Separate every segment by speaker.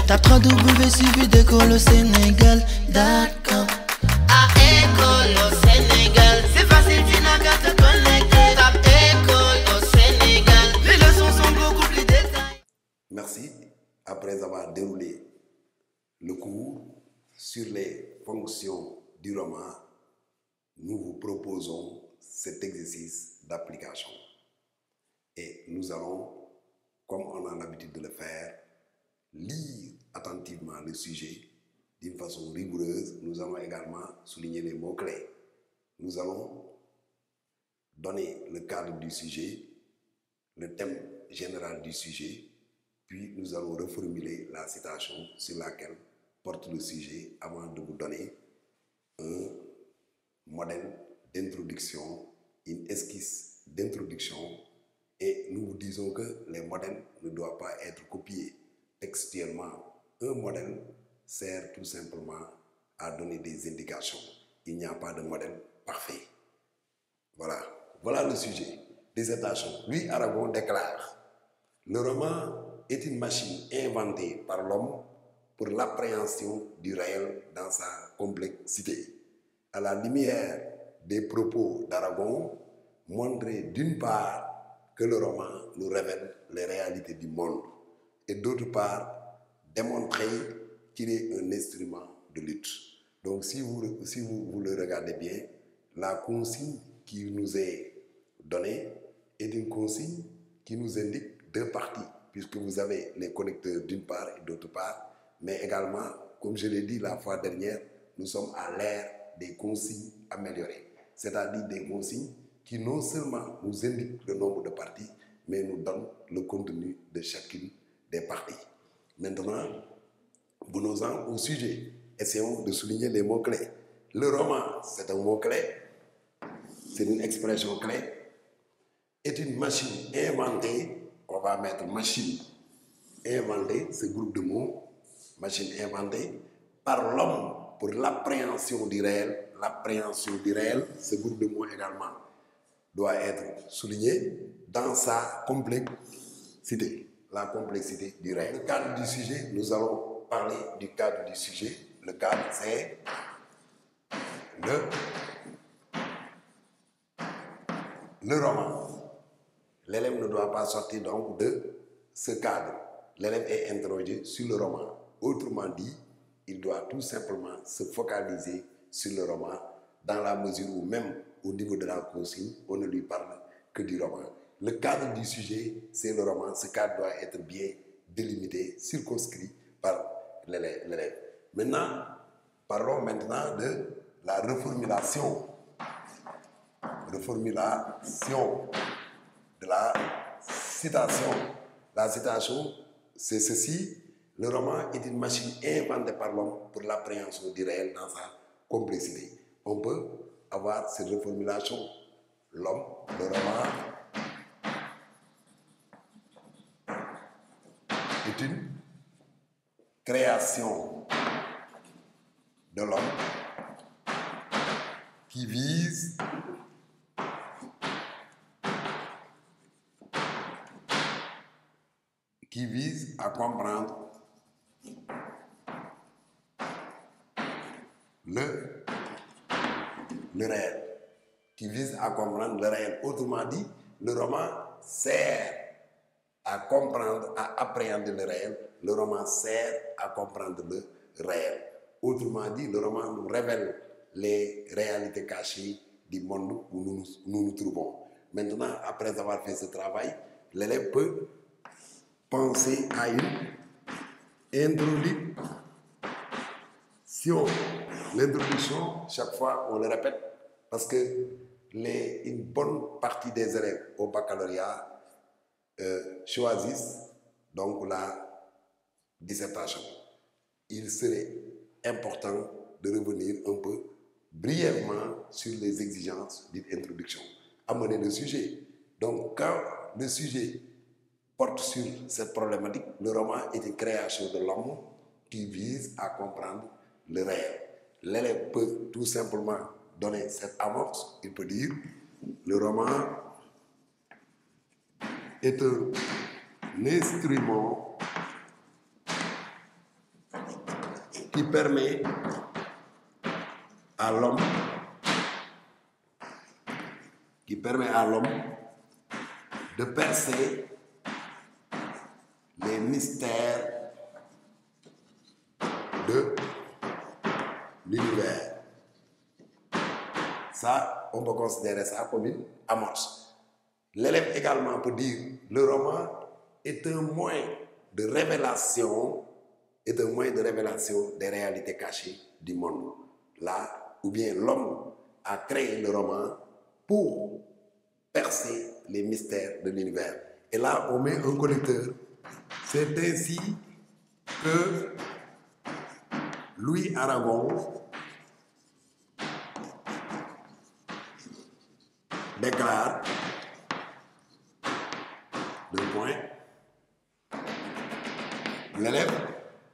Speaker 1: Tape 3W suivi d'école au Sénégal. D'accord.
Speaker 2: À école au Sénégal, c'est facile, tu n'as qu'à te connecter. Tape école au Sénégal, les leçons sont beaucoup plus détaillées.
Speaker 3: Merci. Après avoir déroulé le cours sur les fonctions du roman, nous vous proposons cet exercice d'application. Et nous allons, comme on a l'habitude de le faire, lire attentivement le sujet d'une façon rigoureuse. Nous allons également souligner les mots-clés. Nous allons donner le cadre du sujet, le thème général du sujet, puis nous allons reformuler la citation sur laquelle porte le sujet avant de vous donner un modèle d'introduction, une esquisse d'introduction, et nous vous disons que les modèles ne doivent pas être copiés textuellement. Un modèle sert tout simplement à donner des indications. Il n'y a pas de modèle parfait. Voilà le sujet. Dissertation. Louis Aragon déclare: le roman est une machine inventée par l'homme pour l'appréhension du réel dans sa complexité. À la lumière des propos d'Aragon, montrer d'une part que le roman nous révèle les réalités du monde et d'autre part démontrer qu'il est un instrument de lutte. Donc si vous le regardez bien, la consigne qui nous est donnée est une consigne qui nous indique deux parties, puisque vous avez les connecteurs d'une part et d'autre part, mais également, comme je l'ai dit la fois dernière, nous sommes à l'ère des consignes améliorées, c'est-à-dire des consignes qui non seulement nous indiquent le nombre de parties, mais nous donnent le contenu de chacune des parties. Maintenant, venons-en au sujet. Essayons de souligner les mots-clés. Le roman, c'est un mot-clé, c'est une expression clé, est une machine inventée. On va mettre machine inventée, ce groupe de mots, machine inventée par l'homme pour l'appréhension du réel. L'appréhension du réel, ce groupe de mots également doit être souligné dans sa complexité, la complexité du réel. Le cadre du sujet, nous allons parler du cadre du sujet. Le cadre, c'est le roman. L'élève ne doit pas sortir donc de ce cadre. L'élève est interrogé sur le roman. Autrement dit, il doit tout simplement se focaliser sur le roman dans la mesure où même au niveau de la consigne, on ne lui parle que du roman. Le cadre du sujet, c'est le roman. Ce cadre doit être bien délimité, circonscrit par l'élève. Maintenant, parlons maintenant de la reformulation. Reformulation de la citation. La citation, c'est ceci: le roman est une machine inventée par l'homme pour l'appréhension du réel dans sa complexité. On peut avoir cette reformulation. L'homme, le roman, est une création de l'homme qui vise à comprendre le réel. Qui vise à comprendre le réel. Autrement dit, le roman sert à comprendre, à appréhender le réel. Le roman sert à comprendre le réel. Autrement dit, le roman nous révèle les réalités cachées du monde où nous nous trouvons. Maintenant, après avoir fait ce travail, l'élève peut penser à une introduction. L'introduction, chaque fois, on le répète, parce que une bonne partie des élèves au baccalauréat choisissent donc la dissertation. Il serait important de revenir un peu brièvement sur les exigences d'une introduction. Amener le sujet. Donc, quand le sujet porte sur cette problématique, le roman est une création de l'homme qui vise à comprendre le réel. L'élève peut tout simplement donner cette amorce. Il peut dire: le roman est un instrument qui permet à l'homme de percer les mystères de l'univers. Ça, on peut considérer ça comme une amorce. L'élève également peut dire le roman est un moyen de révélation des réalités cachées du monde. Là, ou bien l'homme a créé le roman pour percer les mystères de l'univers. Et là, on met un connecteur. C'est ainsi que Louis Aragon déclare, deux points, l'élève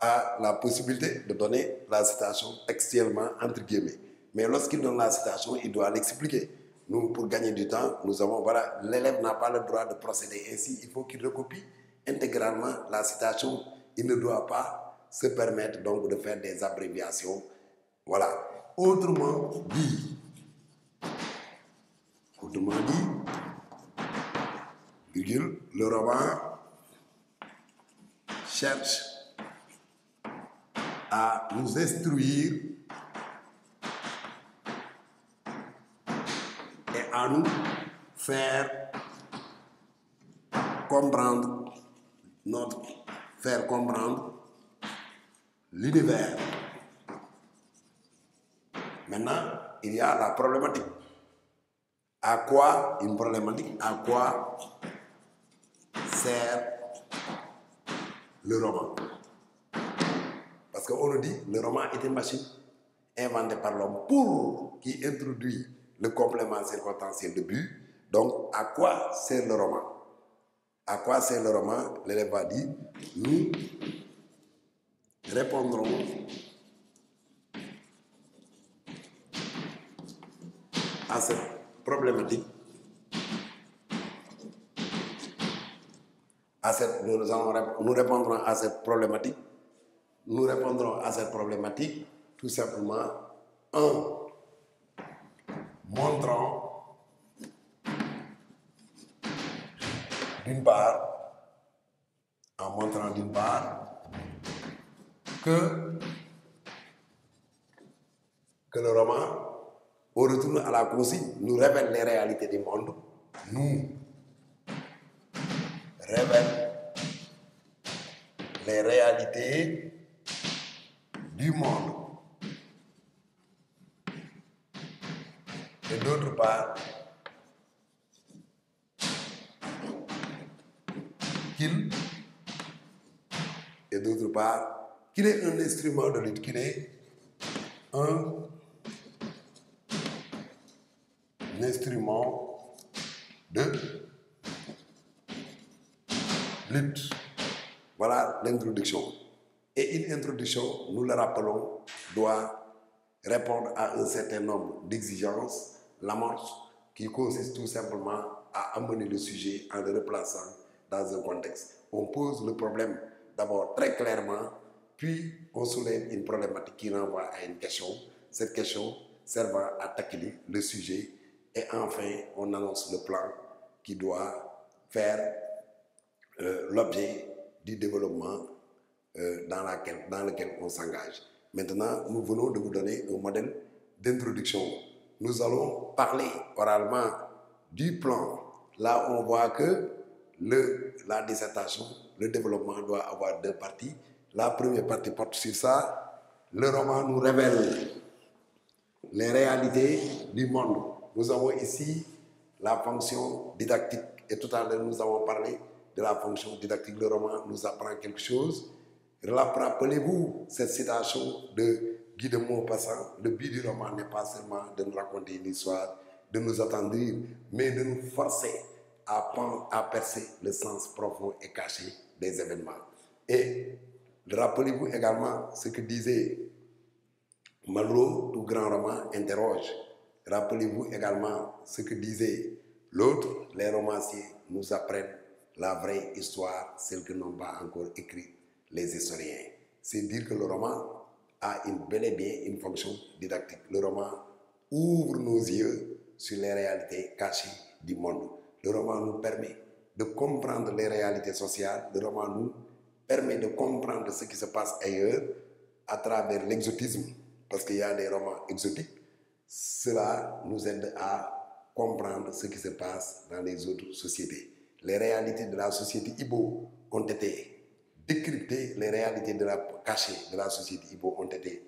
Speaker 3: a la possibilité de donner la citation textuellement entre guillemets. Mais lorsqu'il donne la citation, il doit l'expliquer. Nous, pour gagner du temps, nous avons, voilà, l'élève n'a pas le droit de procéder ainsi. Il faut qu'il recopie intégralement la citation. Il ne doit pas se permettre donc de faire des abréviations. Voilà. Autrement dit, virgule, le roman cherche à nous instruire et à nous faire comprendre l'univers. Maintenant, il y a la problématique. À quoi sert le roman? Parce qu'on nous dit le roman est une machine inventée par l'homme qui introduit le complément circonstanciel de but. Donc, à quoi sert le roman? À quoi sert le roman? L'élève va dire, nous répondrons à cette problématique. Nous répondrons à cette problématique. Nous répondrons à cette problématique tout simplement en montrant d'une part que le roman, au retour à la consigne, nous révèle les réalités du monde, nous révèle les réalités du monde. Et d'autre part, qu'il est un instrument de lutte, qu'il est un instrument de lutte. Voilà l'introduction. Et une introduction, nous le rappelons, doit répondre à un certain nombre d'exigences. L'amorce qui consiste tout simplement à amener le sujet en le replaçant dans un contexte. On pose le problème d'abord très clairement, puis on soulève une problématique qui renvoie à une question. Cette question servant à tacler le sujet. Et enfin, on annonce le plan qui doit faire l'objet du développement dans lequel on s'engage. Maintenant, nous venons de vous donner un modèle d'introduction. Nous allons parler oralement du plan. Là, on voit que la dissertation, le développement doit avoir deux parties. La première partie porte sur ça. Le roman nous révèle les réalités du monde. Nous avons ici la fonction didactique. Et tout à l'heure, nous avons parlé de la fonction didactique. Le roman nous apprend quelque chose. Rappelez-vous cette citation de Guy de Maupassant. Le but du roman n'est pas seulement de nous raconter une histoire, de nous attendrir, mais de nous forcer à percer le sens profond et caché des événements. Et rappelez-vous également ce que disait Malraux, tout grand roman interroge. Rappelez-vous également ce que disait l'autre, les romanciers nous apprennent la vraie histoire, celle que n'ont pas encore écrite les historiens. C'est dire que le roman a bel et bien une fonction didactique. Le roman ouvre nos yeux sur les réalités cachées du monde. Le roman nous permet de comprendre les réalités sociales. Le roman nous permet de comprendre ce qui se passe ailleurs à travers l'exotisme, parce qu'il y a des romans exotiques. Cela nous aide à comprendre ce qui se passe dans les autres sociétés. Les réalités de la société Ibo ont été décryptées, les réalités cachées de la société Ibo ont été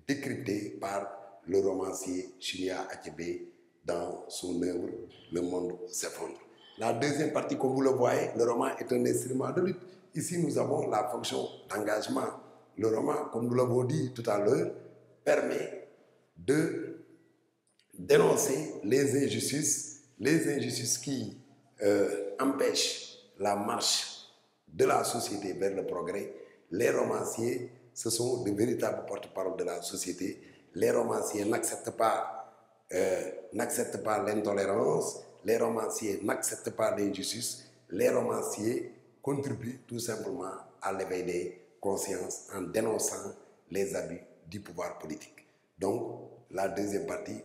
Speaker 3: décryptées par le romancier Chinua Achebe dans son œuvre Le monde s'effondre. La deuxième partie, comme vous le voyez, le roman est un instrument de lutte. Ici, nous avons la fonction d'engagement. Le roman, comme nous l'avons dit tout à l'heure, permet de dénoncer les injustices qui empêchent la marche de la société vers le progrès. Les romanciers, ce sont de véritables porte-parole de la société. Les romanciers n'acceptent pas l'intolérance. Les romanciers n'acceptent pas l'injustice. Les romanciers contribuent tout simplement à l'éveil des consciences en dénonçant les abus du pouvoir politique. Donc, la deuxième partie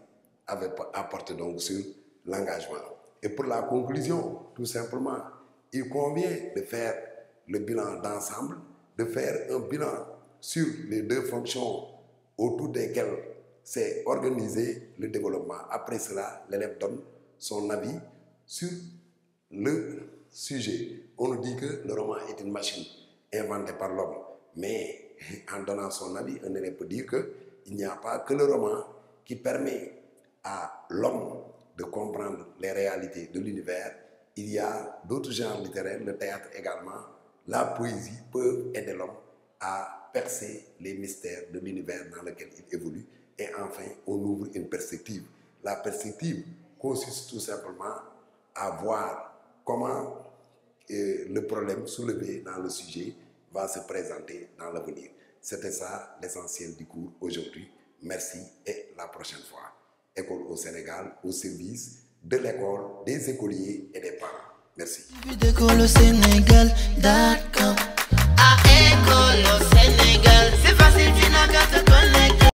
Speaker 3: apporte donc sur l'engagement. Et pour la conclusion, tout simplement, il convient de faire le bilan d'ensemble, de faire un bilan sur les deux fonctions autour desquelles s'est organisé le développement. Après cela, l'élève donne son avis sur le sujet. On nous dit que le roman est une machine inventée par l'homme, mais en donnant son avis, un élève peut dire qu'il n'y a pas que le roman qui permet à l'homme de comprendre les réalités de l'univers. Il y a d'autres genres littéraires, le théâtre également, la poésie peuvent aider l'homme à percer les mystères de l'univers dans lequel il évolue. Et enfin, on ouvre une perspective. La perspective consiste tout simplement à voir comment le problème soulevé dans le sujet va se présenter dans l'avenir. C'était ça l'essentiel du cours aujourd'hui. Merci et la prochaine fois. École au Sénégal, au service de l'école, des écoliers et des parents. Merci.
Speaker 1: D'école au Sénégal,